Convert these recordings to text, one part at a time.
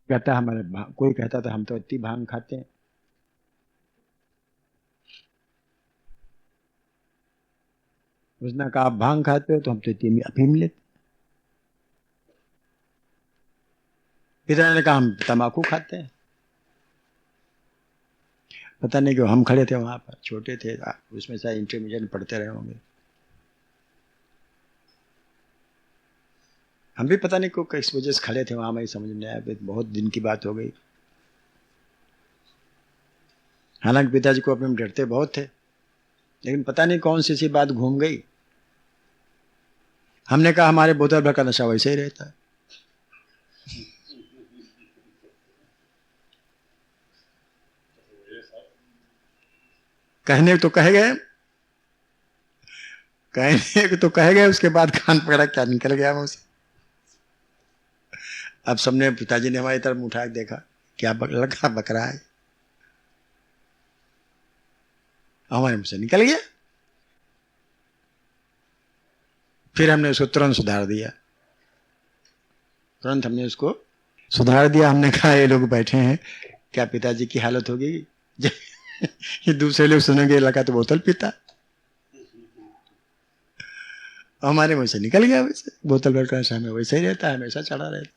कहता हमारे कोई कहता था हम तो इतनी भांग खाते हैं। उसने कहा आप भांग खाते हो तो हम तो इतनी अफीम लेते। पिता ने कहा हम तम्बाकू खाते हैं। पता नहीं क्यों हम खड़े थे वहां पर, छोटे थे, उसमें शायद इंटरमीडिएट पढ़ते रहे होंगे। हम भी पता नहीं क्यों किस वजह से खड़े थे वहां, हमें समझ में आया, बहुत दिन की बात हो गई। हालांकि पिताजी को अपने डरते बहुत थे, लेकिन पता नहीं कौन सी बात घूम गई। हमने कहा हमारे बोतल भर का नशा वैसे ही रहता है। कहने तो कह गए, कहने तो कह गए, उसके बाद कान पकड़ा क्या निकल गया मुझसे। अब सबने, पिताजी ने हमारी तरफ उठा के देखा, क्या लगा बक रहा है, हमारे मुंह से निकल गया। फिर हमने उसको तुरंत सुधार दिया, तुरंत हमने उसको सुधार दिया। हमने कहा ये लोग बैठे हैं, क्या पिताजी की हालत होगी ये दूसरे लोग सुनेंगे लगा तो बोतल पीता। हमारे मुंह से निकल गया, वैसे बोतल भर का नशा में वैसे ही रहता है, हमेशा चढ़ा रहता।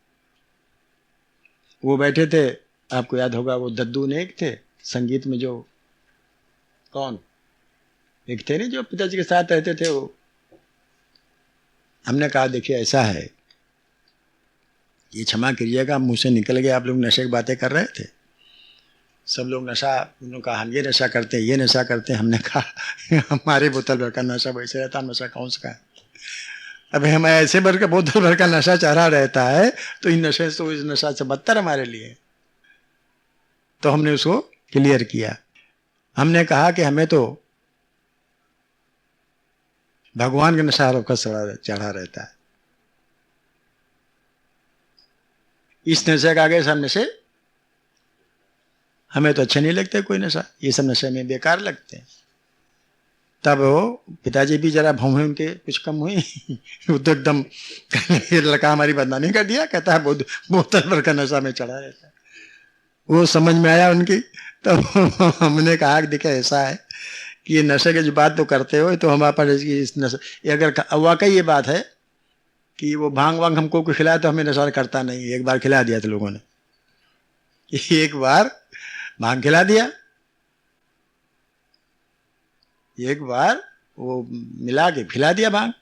वो बैठे थे, आपको याद होगा वो दद्दू ने एक थे संगीत में, जो कौन एक थे नहीं जो पिताजी के साथ रहते थे वो। हमने कहा देखिए ऐसा है, ये क्षमा करिएगा मुंह से निकल गया, आप लोग नशे की बातें कर रहे थे, सब लोग नशा, उन्होंने कहा हम ये नशा करते हैं, ये नशा करते हैं। हमने कहा हमारे बोतल भर का नशा वैसे रहता, नशा कौन सा है। अभी हमें ऐसे भर का बोतल भर का नशा चढ़ा रहता है, तो इन नशे से, इस नशा से बदतर हमारे लिए। तो हमने उसको क्लियर किया। हमने कहा कि हमें तो भगवान का नशा का चढ़ा रहता है, इस नशे का आगे सब नशे हमें तो अच्छे नहीं लगते, कोई नशा, ये सब नशे में बेकार लगते हैं। तब वो पिताजी भी जरा भौं उनके कुछ कम हुई वो तो एकदम ये लड़का हमारी बदनामी कर दिया, कहता है बोतल भर का नशा में चढ़ा रहता है। वो समझ में आया उनकी। तो हमने कहा कि देखिए ऐसा है कि ये नशे की जो बात तो करते हो, तो हमारे पास इस नशे, अगर वाकई ये बात है कि वो भांग वांग हमको कोई खिलाया तो हमें नशा करता नहीं। एक बार खिला दिया था लोगों ने, एक बार भांग खिला दिया, एक बार वो मिला के खिला दिया भांग।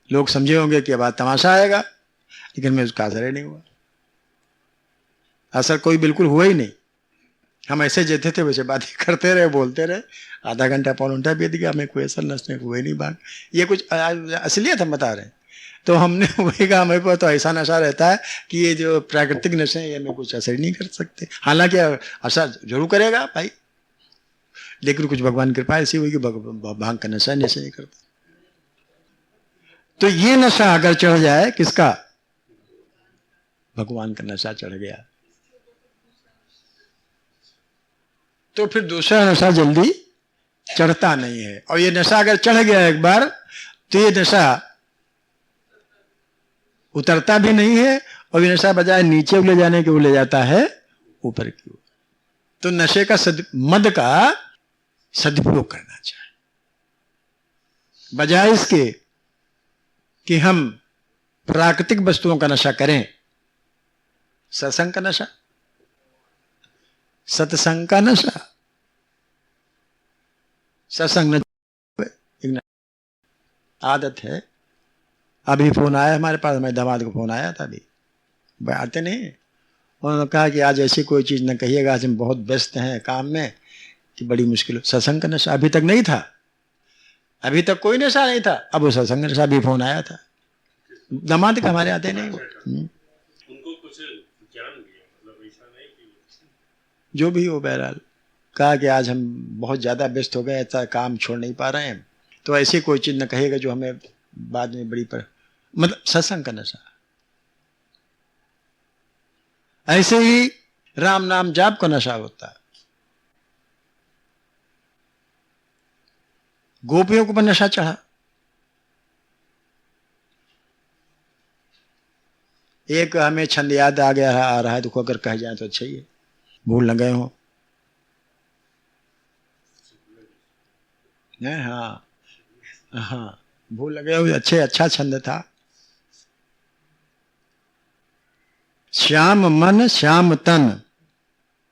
लोग समझे होंगे कि अब तमाशा आएगा, लेकिन मैं उसका असर ही नहीं हुआ, असर कोई बिल्कुल हुआ ही नहीं। हम ऐसे जैसे थे वैसे बातें करते रहे, बोलते रहे, आधा घंटा पौन घंटा बीत गया, हमें कोई असर नशे हुआ ही नहीं भांग। ये कुछ असलियत हम बता रहे हैं। तो हमने वही कहा हमें पर तो ऐसा नशा रहता है कि ये जो प्राकृतिक नशे हैं ये हमें कुछ असर नहीं कर सकते। हालांकि असर जरूर करेगा भाई, लेकिन कुछ भगवान की कृपा ऐसी हुई कि भांग का नशा नशे नहीं करता। तो ये नशा अगर चढ़ जाए, किसका, भगवान का नशा चढ़ गया, तो फिर दूसरा नशा जल्दी चढ़ता नहीं है। और ये नशा अगर चढ़ गया एक बार, तो ये नशा उतरता भी नहीं है, और ये नशा बजाय नीचे ले जाने के वो ले जाता है ऊपर की ओर। तो नशे का मद का सदुपयोग करना चाहिए, बजाय इसके कि हम प्राकृतिक वस्तुओं का नशा करें। सत्संग का नशा, सत्संग का नशा, सत्संग एक आदत है। अभी फोन आया हमारे पास, हमारे दामाद को फोन आया था अभी, आते नहीं, उन्होंने कहा कि आज ऐसी कोई चीज न कहिएगा, आज हम बहुत व्यस्त हैं काम में कि बड़ी मुश्किल। सत्संग का नशा अभी तक नहीं था, अभी तक कोई नशा नहीं था, अब वो सत्संग का नशा भी फोन आया था। दामाद का हमारे आते नहीं, उनको कुछ ज्ञान दिया, मतलब ऐसा नहीं कि जो भी हो, बहरहाल कहा कि आज हम बहुत ज्यादा व्यस्त हो गए, ऐसा काम छोड़ नहीं पा रहे हैं, तो ऐसी कोई चीज न कहेगा जो हमें बाद में बड़ी पर, मतलब सत्संग का नशा। ऐसे ही राम नाम जाप का नशा होता है। गोपियों को पर नशा चढ़ा, एक हमें छंद याद आ गया है, आ रहा है, तो अगर कह जाए तो अच्छा ही है, भूल न गए हो। हाँ हाँ, भूल लगे हो, अच्छे, अच्छा छंद था। श्याम मन श्याम तन,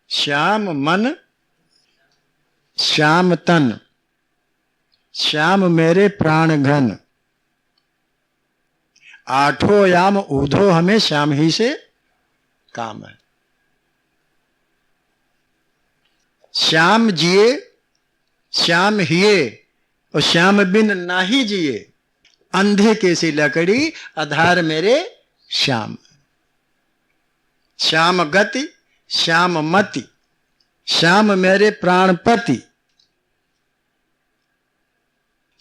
श्याम मन श्याम तन, श्याम मेरे प्राण घन, आठों याम ऊधो हमें श्याम ही से काम है। श्याम जिए श्याम हिए और श्याम बिन नाही जिए, अंधे कैसी लकड़ी आधार मेरे श्याम। श्याम गति श्याम मति, श्याम मेरे प्राणपति,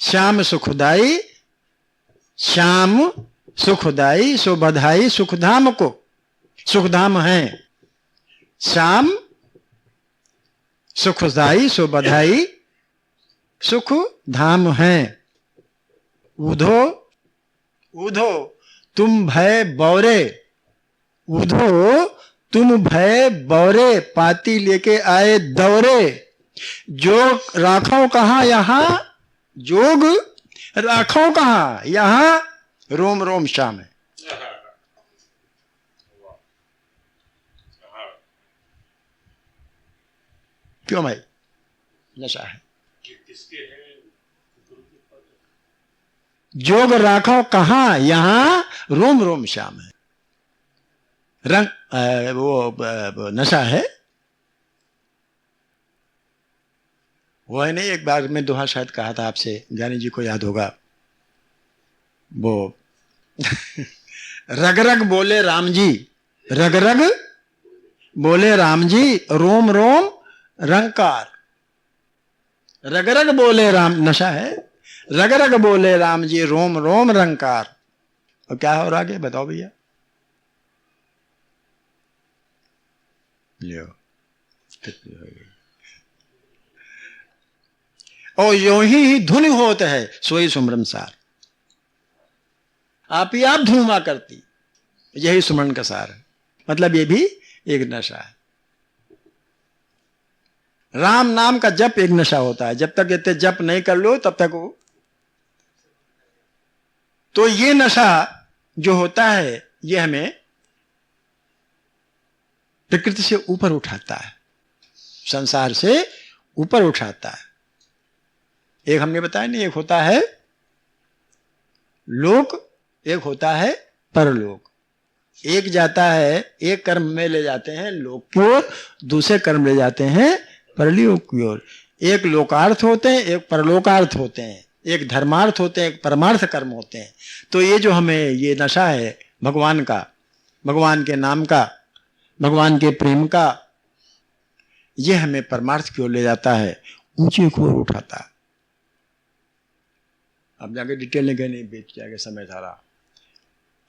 श्याम सुखदाई, श्याम सुखदाई, सो बधाई सुखधाम को, सुखधाम है श्याम सुखदाई, सो बधाई सुख धाम है। ऊधो ऊधो तुम भय बौरे, ऊधो तुम भय बौरे, पाती लेके आए दौरे, जोग राखो कहां यहां, जोग राखो कहां यहां, रोम रोम श्याम है। क्यों भाई? नशा है। किसके है? जोग राखो कहां यहां, रोम रोम श्याम है। रंग वो नशा है वो है नहीं। एक बार मैं दोहा शायद कहा था आपसे, ज्ञानी जी को याद होगा, वो रग रग बोले राम जी, रग रग बोले राम जी, रोम रोम रंकार। रग रग बोले राम, नशा है, रग रग बोले राम जी, रोम रोम रंकार। और क्या हो रहा आगे बताओ भैया? और यो ही धुन होत है सोई सुमरन सार, आप ही आप धुमा करती, यही सुमरन का सार है। मतलब ये भी एक नशा है। राम नाम का जप एक नशा होता है, जब तक इतने जप नहीं कर लो तब तक वो, तो ये नशा जो होता है ये हमें प्रकृति से ऊपर उठाता है, संसार से ऊपर उठाता है। एक हमने बताया नहीं, एक होता है लोक, एक होता है परलोक। एक जाता है, एक कर्म में ले जाते हैं लोक की ओर, दूसरे कर्म ले जाते हैं परलोक की ओर। एक लोकार्थ होते हैं, एक परलोकार्थ होते हैं, एक धर्मार्थ होते हैं, एक परमार्थ कर्म होते हैं। तो ये जो हमें ये नशा है भगवान का, भगवान के नाम का, भगवान के प्रेम का, ये हमें परमार्थ की ओर ले जाता है, ऊंची की ओर उठाता है। अब जाके डिटेल नहीं कहने, बीत जाएगा समय सारा।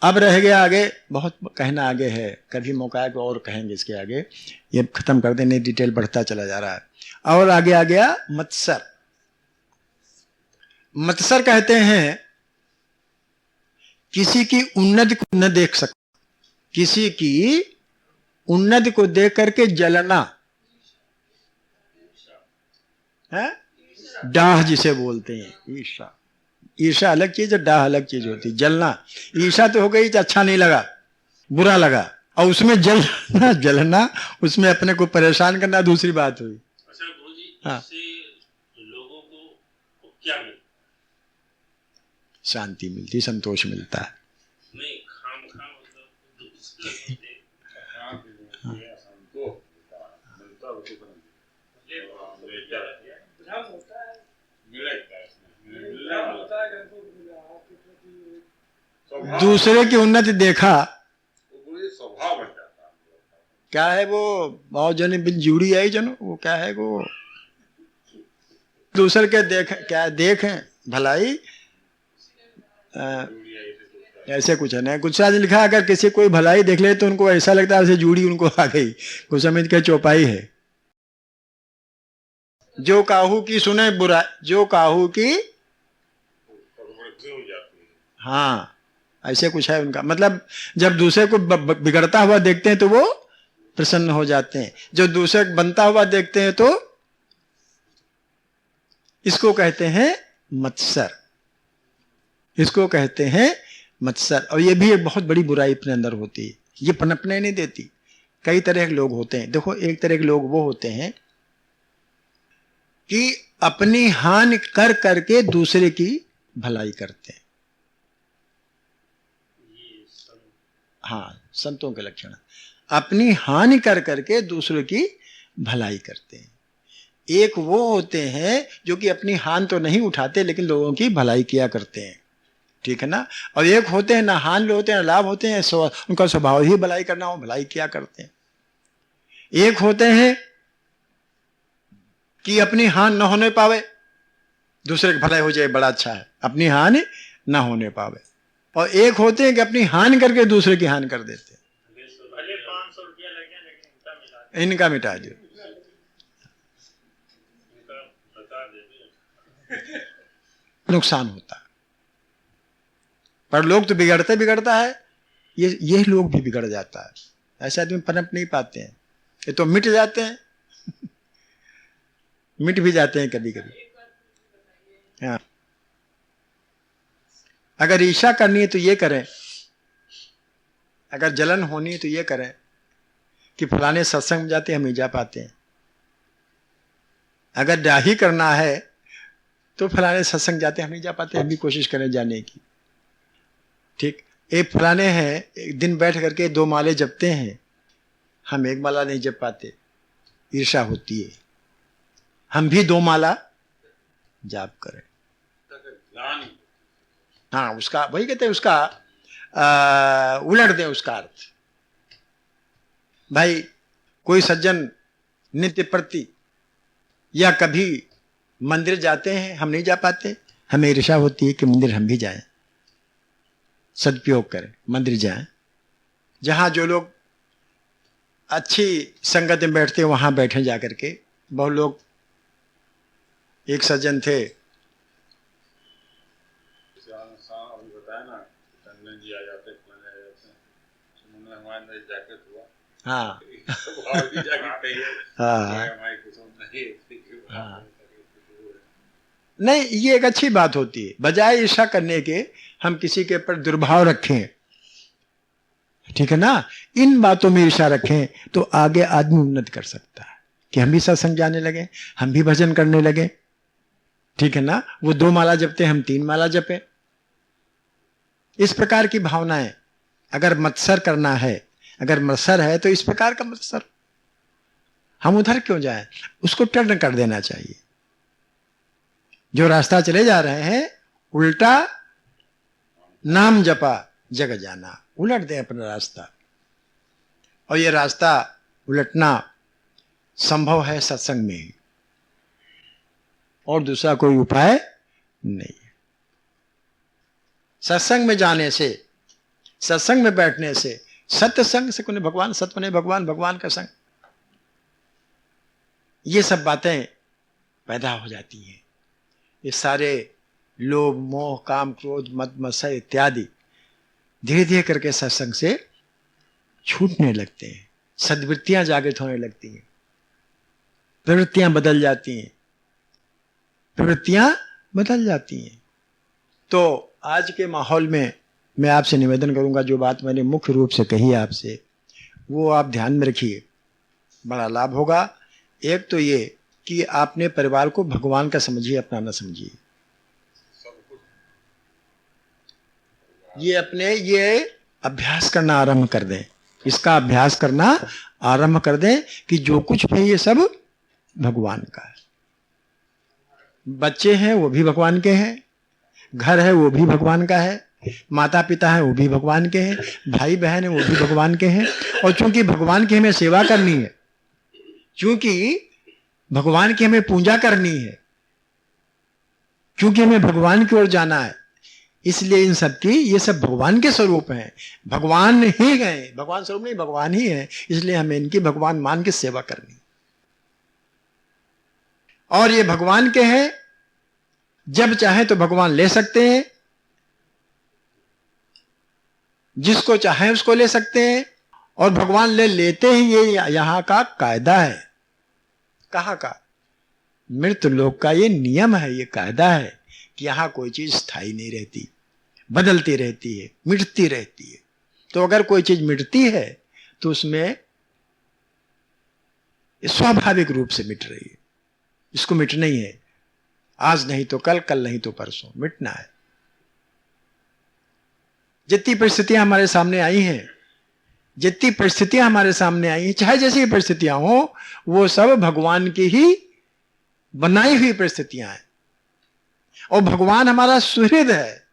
अब रह गया आगे, बहुत कहना आगे है, कभी मौका है तो और कहेंगे इसके आगे, ये खत्म कर देने, डिटेल बढ़ता चला जा रहा है। और आगे आ गया मत्सर। मत्सर कहते हैं किसी की उन्नति को न देख सकता, किसी की उन्नति को देख करके जलना है, डाह जिसे बोलते हैं, ईर्षा। ईर्षा अलग चीज है, डाह अलग चीज होती है। जलना, ईर्षा तो हो गई, अच्छा नहीं लगा, बुरा लगा, और उसमें जलना, जलना, उसमें अपने को परेशान करना दूसरी बात हुई। अच्छा गुरुजी, हाँ, इससे लोगों को क्या मिलता? शांति मिलती, संतोष मिलता है। नहीं, खाम खाम मतलब दूसरे दूसरे की उन्नति देखा, स्वभाव बन जाता है। क्या है वो, बहुत जने बिन जुड़ी आई जनो, वो क्या है वो, दूसरे के देख, क्या देखें भलाई, ऐसे कुछ है ना, कुछ आज लिखा, अगर किसी कोई भलाई देख ले तो उनको ऐसा लगता है जैसे जूड़ी उनको आ गई, कुछ समझ के चौपाई है। जो काहू की सुने बुरा, जो काहू की, हाँ, ऐसे कुछ है उनका मतलब। जब दूसरे को बिगड़ता हुआ देखते हैं तो वो प्रसन्न हो जाते हैं, जो दूसरे को बनता हुआ देखते हैं तो इसको कहते हैं मत्सर, इसको कहते हैं मत्सर। और ये भी एक बहुत बड़ी बुराई अपने अंदर होती है, ये पनपने नहीं देती। कई तरह के लोग होते हैं। देखो, एक तरह के लोग वो होते हैं कि अपनी हानि कर करके दूसरे की भलाई करते हैं। हाँ, संतों के लक्षण, अपनी हानि कर करके दूसरों की भलाई करते हैं। एक वो होते हैं जो कि अपनी हानि तो नहीं उठाते लेकिन लोगों की भलाई किया करते हैं, ठीक है ना। और एक होते हैं ना हानि होते हैं ना लाभ होते हैं, उनका स्वभाव ही भलाई करना हो, भलाई किया करते हैं। एक होते हैं कि अपनी हानि न होने पावे, दूसरे की भलाई हो जाए, बड़ा अच्छा है, अपनी हानि न होने पावे। और एक होते हैं कि अपनी हानि करके दूसरे की हानि कर देते हैं। 500 रुपया लगे लेकिन इनका मिटा दो, नुकसान होता है। पर लोग तो बिगड़ते बिगड़ता है, ये लोग भी बिगड़ जाता है। ऐसे आदमी पनप नहीं पाते हैं, ये तो मिट जाते हैं मिट भी जाते हैं कभी कभी। हाँ, अगर ईर्ष्या करनी है तो ये करें, अगर जलन होनी है तो ये करें कि फलाने सत्संग में जाते हम नहीं जा पाते हैं। अगर डाही करना है तो फलाने सत्संग जाते हम नहीं जा पाते, हम भी कोशिश करें जाने की। ठीक, एक फलाने हैं, एक दिन बैठ करके 2 माले जपते हैं, हम 1 माला नहीं जप पाते, ईर्ष्या होती है। हम भी 2 माला जाप करें। हाँ, उसका वही कहते हैं, उसका उलट दें उसका अर्थ। भाई, कोई सज्जन नित्य प्रति या कभी मंदिर जाते हैं, हम नहीं जा पाते, हमें ईर्ष्या होती है कि मंदिर हम भी जाएं, सदुपयोग करें, मंदिर जाएं। जहां जो लोग अच्छी संगत में बैठते हैं वहां बैठे जाकर के। बहुत लोग, एक सज्जन थे, हाँ हाँ, नहीं, ये एक अच्छी बात होती है। बजाय ईर्ष्या करने के हम किसी के ऊपर दुर्भाव रखें, ठीक है ना, इन बातों में ईर्ष्या रखें तो आगे आदमी उन्नति कर सकता है कि हम भी सत्संग जाने लगे, हम भी भजन करने लगे, ठीक है ना। वो 2 माला जपते, हम 3 माला जपे। इस प्रकार की भावनाएं, अगर मत्सर करना है, अगर मत्सर है तो इस प्रकार का मत्सर, हम उधर क्यों जाएं, उसको टर्न कर देना चाहिए। जो रास्ता चले जा रहे हैं, उल्टा नाम जपा जग जाना, उलट दे अपना रास्ता। और ये रास्ता उलटना संभव है सत्संग में ही, और दूसरा कोई उपाय नहीं है। सत्संग में जाने से, सत्संग में बैठने से, सत्य संग से कोने भगवान, सत्य ने भगवान, भगवान का संग, ये सब बातें पैदा हो जाती हैं। ये सारे लोभ मोह काम क्रोध मद मत्सर इत्यादि धीरे धीरे करके सत्संग से छूटने लगते हैं, सद्वृत्तियां जागृत होने लगती हैं, प्रवृत्तियां बदल जाती हैं, प्रवृत्तियां बदल जाती हैं। तो आज के माहौल में मैं आपसे निवेदन करूंगा, जो बात मैंने मुख्य रूप से कही आपसे, वो आप ध्यान में रखिए, बड़ा लाभ होगा। एक तो ये कि आपने परिवार को भगवान का समझिए, अपना न समझिए। ये अपने ये अभ्यास करना आरंभ कर दें, इसका अभ्यास करना आरंभ कर दें कि जो कुछ है ये सब भगवान का है। बच्चे हैं वो भी भगवान के हैं, घर है वो भी भगवान का है, माता पिता है वो भी भगवान के हैं, भाई बहन है वो भी भगवान के हैं। और चूंकि भगवान की हमें सेवा करनी है, चूंकि भगवान की हमें पूजा करनी है, क्योंकि हमें भगवान की ओर जाना है, इसलिए इन सब की, ये सब भगवान के स्वरूप हैं, भगवान ही गए, भगवान स्वरूप नहीं, भगवान ही है, इसलिए हमें इनकी भगवान मान के सेवा करनी। और ये भगवान के हैं, जब चाहे तो भगवान ले सकते हैं, जिसको चाहे उसको ले सकते हैं, और भगवान ले लेते ही, ये यहां का कायदा है। कहां का? मृत लोक का ये नियम है, ये कायदा है कि यहां कोई चीज स्थायी नहीं रहती, बदलती रहती है, मिटती रहती है। तो अगर कोई चीज मिटती है तो उसमें स्वाभाविक रूप से मिट रही है। इसको मिटना ही है, आज नहीं तो कल, कल नहीं तो परसों, मिटना है। जितनी परिस्थितियां हमारे सामने आई हैं, जितनी परिस्थितियां हमारे सामने आई हैं, चाहे जैसी परिस्थितियां हो, वो सब भगवान की ही बनाई हुई परिस्थितियां हैं। और भगवान हमारा सुहृद है,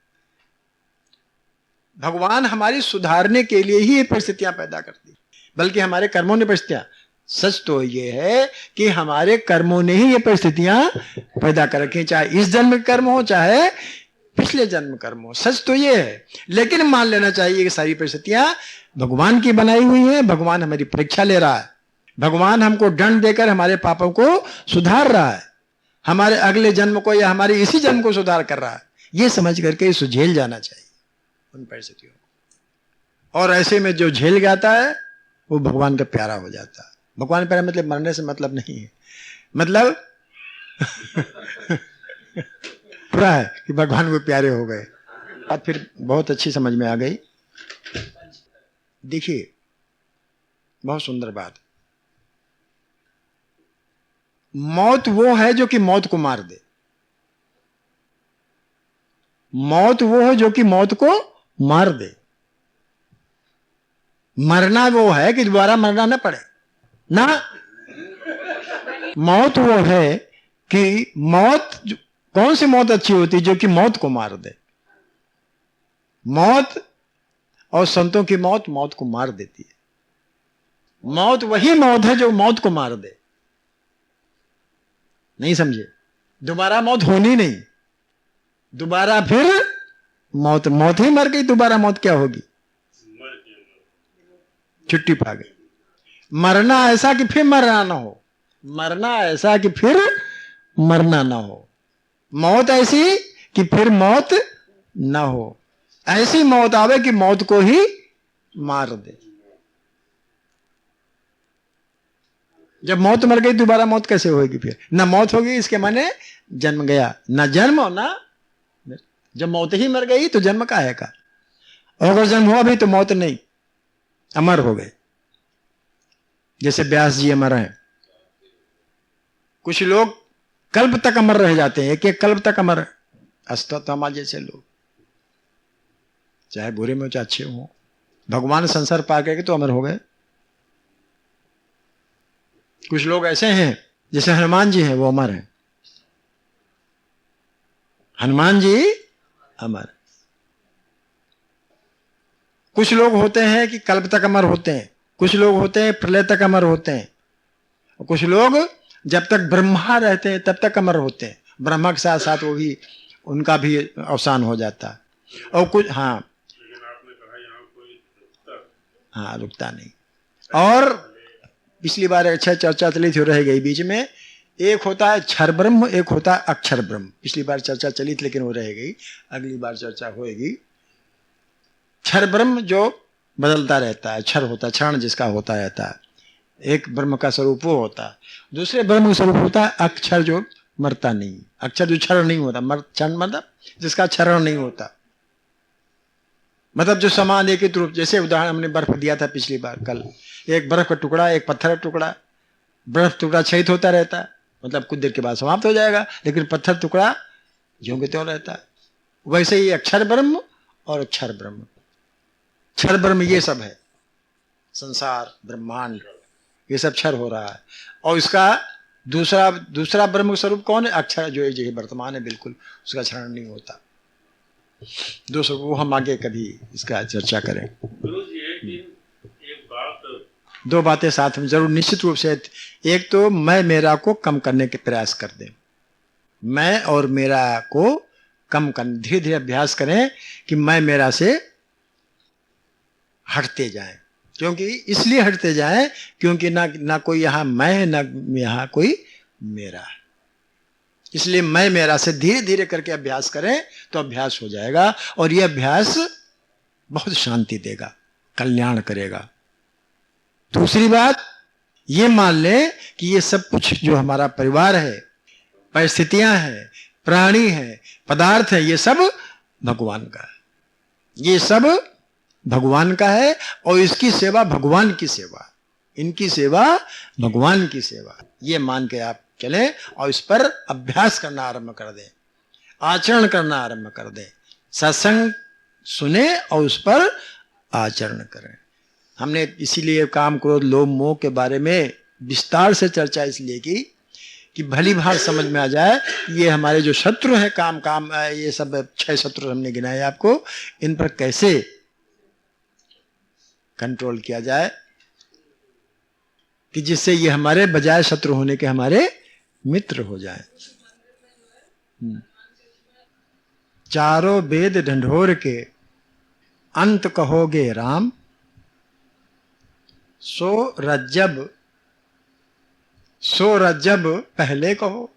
भगवान हमारी सुधारने के लिए ही ये परिस्थितियां पैदा करती, बल्कि हमारे कर्मों ने परिस्थितियां। सच तो ये है कि हमारे कर्मों ने ही ये परिस्थितियां पैदा कर रखी, चाहे इस जन्म के कर्म हो, चाहे पिछले जन्म कर्म हो। सच तो ये है, लेकिन मान लेना चाहिए कि सारी परिस्थितियां भगवान की बनाई हुई हैं। भगवान हमारी परीक्षा ले रहा है, भगवान हमको दंड देकर हमारे पापों को सुधार रहा है, हमारे अगले जन्म को या हमारे इसी जन्म को सुधार कर रहा है। ये समझ करके इसे झेल जाना चाहिए उन परिस्थितियों को। और ऐसे में जो झेल जाता है वो भगवान का प्यारा हो जाता है। भगवान प्यारा मतलब मरने से मतलब नहीं है, मतलब पूरा है कि भगवान को प्यारे हो गए। अब फिर बहुत अच्छी समझ में आ गई। देखिए, बहुत सुंदर बात, मौत वो है जो कि मौत को मार दे। मौत वो है जो कि मौत को मार दे। मरना वो है कि दोबारा मरना न पड़े ना। मौत वो है कि मौत, कौन सी मौत अच्छी होती है? जो कि मौत को मार दे। मौत और संतों की मौत मौत को मार देती है। मौत वही मौत है जो मौत को मार दे। नहीं समझे? दोबारा मौत होनी नहीं, दोबारा फिर मौत, मौत ही मर गई, दोबारा मौत क्या होगी? छुट्टी पा गई। मरना ऐसा कि फिर मरना ना हो, मरना ऐसा कि फिर मरना ना हो, मौत ऐसी कि फिर मौत ना हो। ऐसी मौत आवे कि मौत को ही मार दे। जब मौत मर गई दोबारा मौत कैसे होगी? फिर ना मौत होगी, इसके माने जन्म गया, ना जन्म और ना। जब मौत ही मर गई तो जन्म का है का, और अगर जन्म हुआ भी तो मौत नहीं, अमर हो गए। जैसे व्यास जी अमर हैं, कुछ लोग कल्प तक अमर रह जाते हैं, एक एक कल्प तक अमर। अश्वत्थामा जैसे लोग, चाहे बुरे में चाहे अच्छे हो, भगवान संसार पार करके तो अमर हो गए। कुछ लोग ऐसे हैं जैसे हनुमान जी हैं, वो अमर हैं। हनुमान जी अमर। कुछ लोग होते हैं कि कल्प तक अमर होते हैं, कुछ लोग होते हैं प्रलय तक अमर होते हैं, और कुछ लोग जब तक ब्रह्मा रहते हैं तब तक अमर होते हैं। ब्रह्मा के साथ साथ वो भी, उनका भी अवसान हो जाता है। और कुछ, हाँ, लेकिन आपने कहा यहाँ कोई रुकता, हाँ रुकता नहीं। और पिछली बार अच्छा चर्चा चली थी, रह गई बीच में। एक होता है क्षर ब्रह्म, एक होता है अक्षर ब्रह्म। पिछली बार चर्चा चली थी लेकिन वो रह गई, अगली बार चर्चा होएगी। क्षर ब्रह्म जो बदलता रहता है, क्षर होता है, क्षण जिसका होता रहता है। एक ब्रह्म का स्वरूप वो होता है, दूसरे ब्रह्म का स्वरूप होता है अक्षर जो मरता नहीं, अक्षर जो क्षरण नहीं होता, क्षण मतलब जिसका क्षरण नहीं होता, मतलब जो समान एक ही रूप। जैसे उदाहरण हमने बर्फ दिया था पिछली बार, कल, एक बर्फ का टुकड़ा, एक पत्थर का टुकड़ा। बर्फ टुकड़ा क्षयित होता रहता है, मतलब कुछ देर के बाद समाप्त हो जाएगा, लेकिन पत्थर टुकड़ा ज्यों के त्यों रहता है। वैसे ही अक्षर ब्रह्म और अक्षर ब्रह्म, क्षर ब्रह्म ये सब है, संसार ब्रह्मांड ये सब क्षर हो रहा है। और इसका दूसरा ब्रह्म स्वरूप कौन है? अक्षर, जो एक जगह वर्तमान है बिल्कुल, उसका क्षरण नहीं होता। दो स्वरूप, वो हम आगे कभी इसका चर्चा करें। गुरु जी एक बात, दो बातें साथ में जरूर निश्चित रूप से। एक तो मैं मेरा को कम करने के प्रयास कर दें, मैं और मेरा को कम करने, धीरे धीरे अभ्यास करें कि मैं मेरा से हटते जाएं। क्योंकि इसलिए हटते जाएं क्योंकि ना कोई यहाँ मैं है, ना यहाँ कोई मेरा है। इसलिए मैं मेरा से धीरे धीरे करके अभ्यास करें तो अभ्यास हो जाएगा। और ये अभ्यास बहुत शांति देगा, कल्याण करेगा। दूसरी बात ये मान ले कि ये सब कुछ जो हमारा परिवार है, परिस्थितियां हैं, प्राणी है, पदार्थ है, ये सब भगवान का है, ये सब भगवान का है और इसकी सेवा भगवान की सेवा, इनकी सेवा भगवान की सेवा, ये मान के आप चले और इस पर अभ्यास करना आरंभ कर दें, आचरण करना आरंभ कर दें। सत्संग सुने और उस पर आचरण करें। हमने इसीलिए काम क्रोध लोभ मोह के बारे में विस्तार से चर्चा इसलिए की कि भली भांति समझ में आ जाए ये हमारे जो शत्रु हैं, काम ये सब 6 शत्रु हमने गिनाए आपको, इन पर कैसे कंट्रोल किया जाए कि जिससे ये हमारे बजाय शत्रु होने के हमारे मित्र हो जाए। चारों वेद ढंढोर के अंत कहोगे राम, सो रज्जब पहले कहो,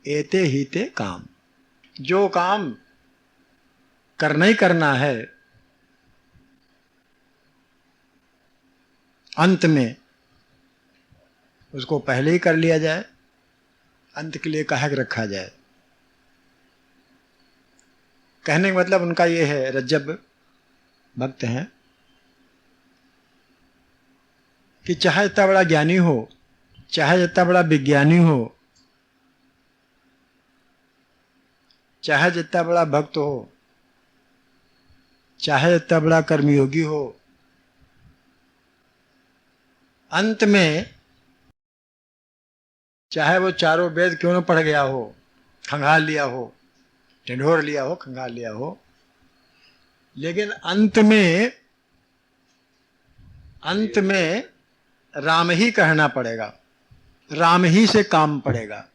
एते ही ते काम। जो काम करना ही करना है अंत में उसको पहले ही कर लिया जाए, अंत के लिए काहे रखा जाए। कहने का मतलब उनका ये है, रज्जब भक्त हैं, कि चाहे इतना बड़ा ज्ञानी हो, चाहे जितना बड़ा विज्ञानी हो, चाहे जितना बड़ा भक्त हो, चाहे जितना बड़ा कर्मयोगी हो, अंत में चाहे वो चारों वेद क्यों न पढ़ गया हो, खंगाल लिया हो, ढिंढोर लिया हो, खंगाल लिया हो, लेकिन अंत में राम ही कहना पड़ेगा, राम ही से काम पड़ेगा,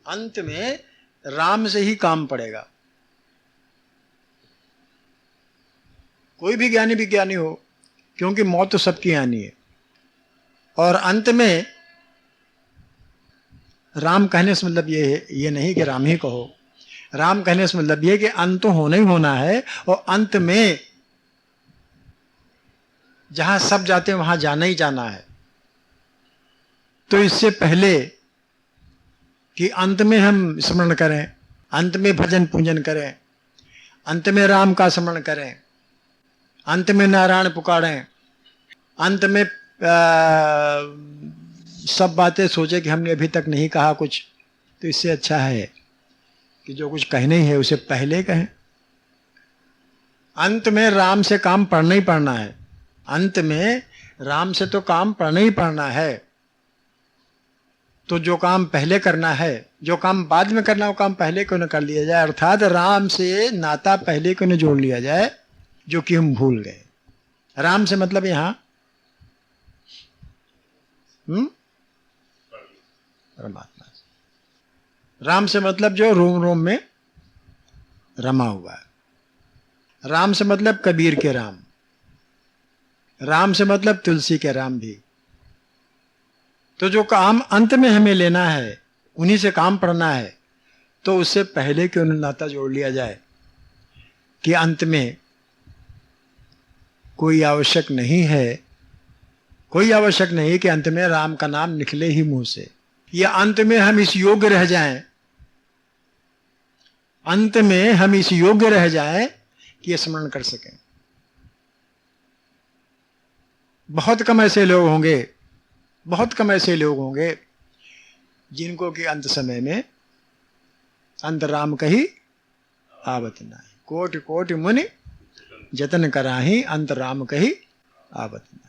अंत में राम से ही काम पड़ेगा। कोई भी ज्ञानी विज्ञानी हो, क्योंकि मौत तो सबकी आनी है, और अंत में राम कहने से मतलब ये नहीं कि राम ही कहो, राम कहने से मतलब ये कि अंत तो होना ही होना है, और अंत में जहां सब जाते हैं वहां जाना ही जाना है। तो इससे पहले कि अंत में हम स्मरण करें, अंत में भजन पूजन करें, अंत में राम का स्मरण करें, अंत में नारायण पुकारें, अंत में सब बातें सोचे कि हमने अभी तक नहीं कहा कुछ, तो इससे अच्छा है कि जो कुछ कहना ही है उसे पहले कहें। अंत में राम से काम पढ़ना ही पढ़ना है, अंत में राम से तो काम पढ़ना ही पढ़ना है। तो जो काम पहले करना है, जो काम बाद में करना है, वो काम पहले क्यों न कर लिया जाए, अर्थात राम से नाता पहले क्यों न जोड़ लिया जाए, जो कि हम भूल गए। राम से मतलब यहां परमात्मा, राम से मतलब जो रोम रोम में रमा हुआ है। राम से मतलब कबीर के राम, राम से मतलब तुलसी के राम भी। तो जो काम अंत में हमें लेना है, उन्हीं से काम पढ़ना है, तो उससे पहले क्यों न नाता जोड़ लिया जाए कि अंत में कोई आवश्यक नहीं है, कोई आवश्यक नहीं कि अंत में राम का नाम निकले ही मुंह से, या अंत में हम इस योग्य रह जाएं, अंत में हम इस योग्य रह जाएं कि ये स्मरण कर सकें। बहुत कम ऐसे लोग होंगे, बहुत कम ऐसे लोग होंगे जिनको कि अंत समय में अंत राम कही आवत नाही, कोटि कोटि मुनि जतन कराही, अंत राम कही आवत नाही।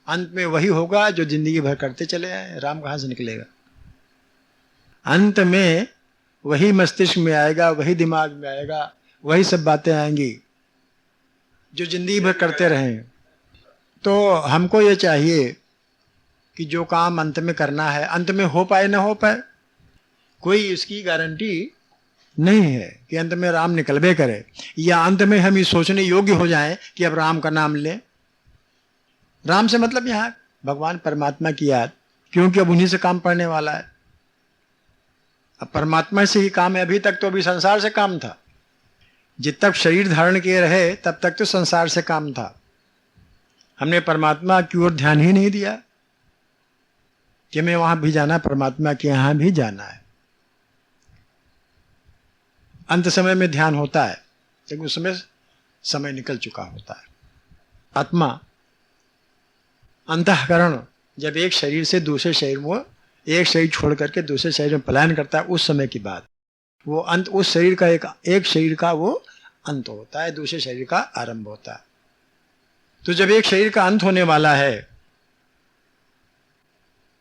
अंत में वही होगा जो जिंदगी भर करते चले आए, राम कहां से निकलेगा। अंत में वही मस्तिष्क में आएगा, वही दिमाग में आएगा, वही सब बातें आएंगी जो जिंदगी भर करते रहे। तो हमको ये चाहिए कि जो काम अंत में करना है, अंत में हो पाए ना हो पाए, कोई इसकी गारंटी नहीं है कि अंत में राम निकलबे करे, या अंत में हम ये सोचने योग्य हो जाएं कि अब राम का नाम लें। राम से मतलब यहाँ भगवान परमात्मा की याद, क्योंकि अब उन्हीं से काम पड़ने वाला है। अब परमात्मा से ही काम है, अभी तक तो अभी संसार से काम था। जब तक शरीर धारण किए रहे तब तक तो संसार से काम था। हमने परमात्मा की ओर ध्यान ही नहीं दिया कि मैं वहां भी जाना, परमात्मा के यहां भी जाना है। अंत समय में ध्यान होता है, लेकिन उस समय निकल चुका होता है। आत्मा, अंतःकरण जब एक शरीर से दूसरे शरीर में, एक शरीर छोड़ करके दूसरे शरीर में पलायन करता है, उस समय की बात, वो अंत, उस शरीर का एक शरीर का वो अंत होता है, दूसरे शरीर का आरंभ होता है। तो जब एक शरीर का अंत होने वाला है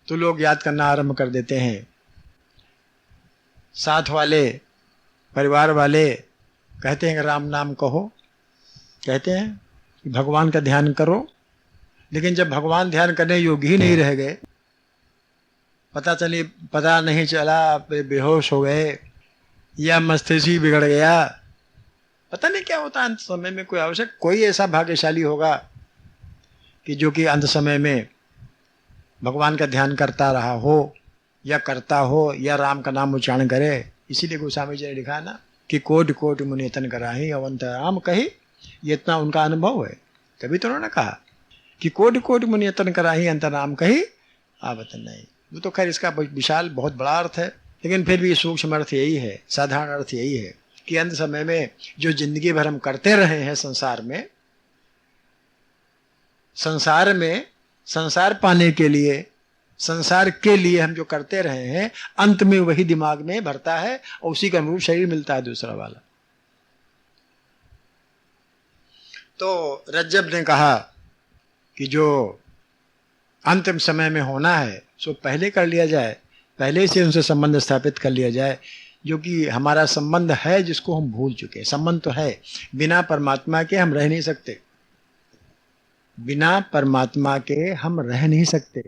तो लोग याद करना आरंभ कर देते हैं। साथ वाले, परिवार वाले कहते हैं कि राम नाम कहो, कहते हैं कि भगवान का ध्यान करो, लेकिन जब भगवान ध्यान करने योग्य ही नहीं रह गए, पता नहीं चला, बेहोश हो गए या मस्तिष्क बिगड़ गया, पता नहीं क्या होता अंत समय में। कोई ऐसा भाग्यशाली होगा कि जो कि अंत समय में भगवान का ध्यान करता रहा हो या करता हो या राम का नाम उच्चारण करे। इसीलिए गोस्वामी जी ने लिखा ना कि कोटि कोटि मुनि यतन कराही अवंत राम कही, ये इतना उनका अनुभव है। तभी तो उन्होंने कहा कि कोटि कोटि मुनि यतन कराही अंत राम कही आवत नहीं। वो तो खैर इसका विशाल बहुत बड़ा अर्थ है, लेकिन फिर भी सूक्ष्म अर्थ यही है, साधारण अर्थ यही है कि अंत समय में जो जिंदगी भर हम करते रहे हैं संसार पाने के लिए, संसार के लिए हम जो करते रहे हैं, अंत में वही दिमाग में भरता है और उसी का अनुरूप शरीर मिलता है दूसरा वाला। तो रज्जब ने कहा कि जो अंतिम समय में होना है सो पहले कर लिया जाए, पहले से उनसे संबंध स्थापित कर लिया जाए। जो कि हमारा संबंध है जिसको हम भूल चुके। संबंध तो है, बिना परमात्मा के हम रह नहीं सकते, बिना परमात्मा के हम रह नहीं सकते।